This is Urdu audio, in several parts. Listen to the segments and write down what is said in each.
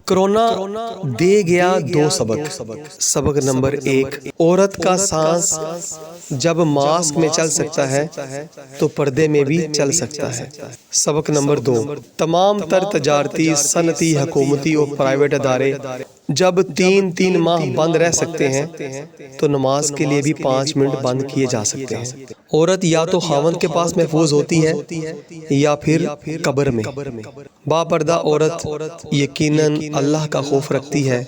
کرونا دے گیا دو سبق نمبر 1، عورت کا سانس جب ماسک میں چل سکتا ہے تو پردے میں بھی چل سکتا ہے۔ سبق نمبر 2، تمام تر تجارتی، صنعتی، حکومتی اور پرائیویٹ ادارے جب 3 ماہ بند رہ سکتے ہیں تو نماز کے لیے بھی 5 منٹ بند کیے جا سکتے ہیں۔ عورت یا تو خاوند کے پاس محفوظ ہوتی ہے یا پھر قبر میں۔ باپردہ عورت یقیناً اللہ کا خوف رکھتی ہے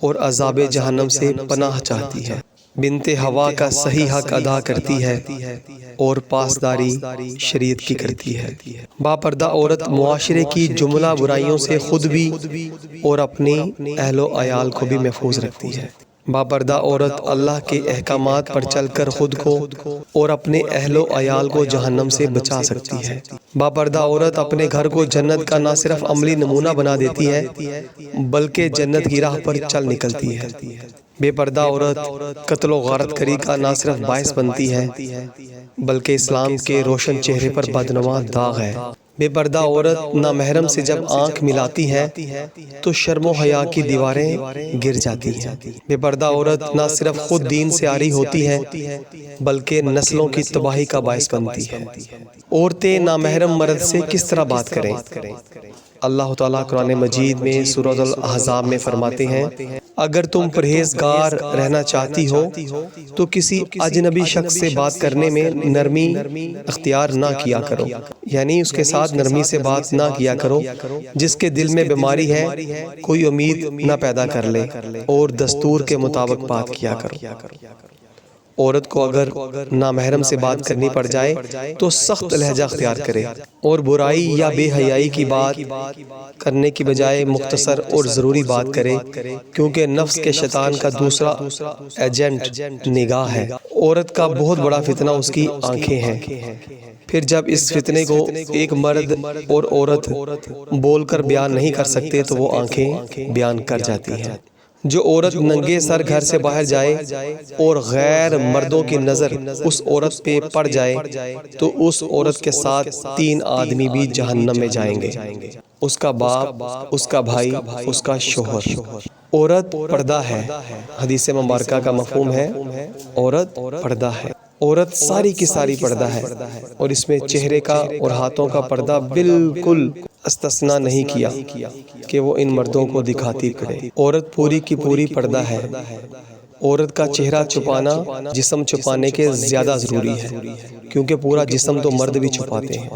اور عذاب جہنم سے پناہ چاہتی ہے۔ بنت ہوا کا صحیح حق ادا کرتی ہے اور پاسداری شریعت کی کرتی ہے۔ باپردہ عورت معاشرے کی جملہ برائیوں سے خود بھی اور اپنی اہل و عیال کو بھی محفوظ رکھتی ہے۔ باپردہ عورت اللہ کے احکامات پر چل کر خود کو اور اپنے اہل و عیال کو جہنم سے بچا سکتی ہے۔ باپردہ عورت اپنے گھر کو جنت کا نہ صرف عملی نمونہ بنا دیتی ہے بلکہ جنت کی راہ پر چل نکلتی ہے۔ بے پردہ عورت قتل و غارت کاری کا نہ صرف باعث بنتی ہے بلکہ اسلام کے روشن چہرے پر بدنما داغ ہے۔ بے پردہ عورت نامحرم سے جب آنکھ ملاتی ہے تو شرم و حیا کی دیواریں گر جاتی ہیں۔ بے پردہ عورت نہ صرف خود دین سے عاری ہوتی ہے بلکہ نسلوں کی تباہی کا باعث بنتی ہے۔ عورتیں نامحرم مرد سے کس طرح بات کریں؟ اللہ تعالیٰ قرآن مجید میں سورۃ الاحزاب میں فرماتے ہیں، اگر تم پرہیزگار رہنا چاہتی ہو تو کسی اجنبی شخص سے بات کرنے میں نرمی اختیار نہ کیا کرو، یعنی اس کے ساتھ نرمی سے بات نہ کیا کرو۔ جس کے دل میں بیماری ہے کوئی امید نہ پیدا کر لے اور دستور کے مطابق بات کیا کرو۔ عورت کو اگر نامحرم سے بات کرنی پڑ جائے تو سخت لہجہ اختیار کرے اور برائی یا بے حیائی کی بات کرنے کی بجائے مختصر اور ضروری بات کرے، کیونکہ نفس کے شیطان کا دوسرا ایجنٹ نگاہ ہے۔ عورت کا بہت بڑا فتنہ اس کی آنکھیں ہیں۔ پھر جب اس فتنے کو ایک مرد اور عورت بول کر بیان نہیں کر سکتے تو وہ آنکھیں بیان کر جاتی ہیں۔ جو عورت ننگے سر گھر سے باہر جائے اور غیر مردوں کی نظر اس عورت پہ پڑ جائے تو اس عورت کے ساتھ 3 آدمی بھی جہنم میں جائیں گے، اس کا باپ، اس کا بھائی، اس کا شوہر۔ عورت پردہ ہے۔ حدیث مبارکہ کا مفہوم ہے عورت پردہ ہے۔ عورت ساری کی ساری پردہ ہے اور اس میں چہرے کا اور ہاتھوں کا پردہ بالکل استثناء نہیں کیا کہ وہ ان مردوں کو دکھاتی پھرے۔ عورت پوری کی پوری پردہ ہے۔ عورت کا چہرہ چھپانا جسم چھپانے کے زیادہ ضروری ہے، کیونکہ پورا جسم تو مرد بھی چھپاتے ہیں۔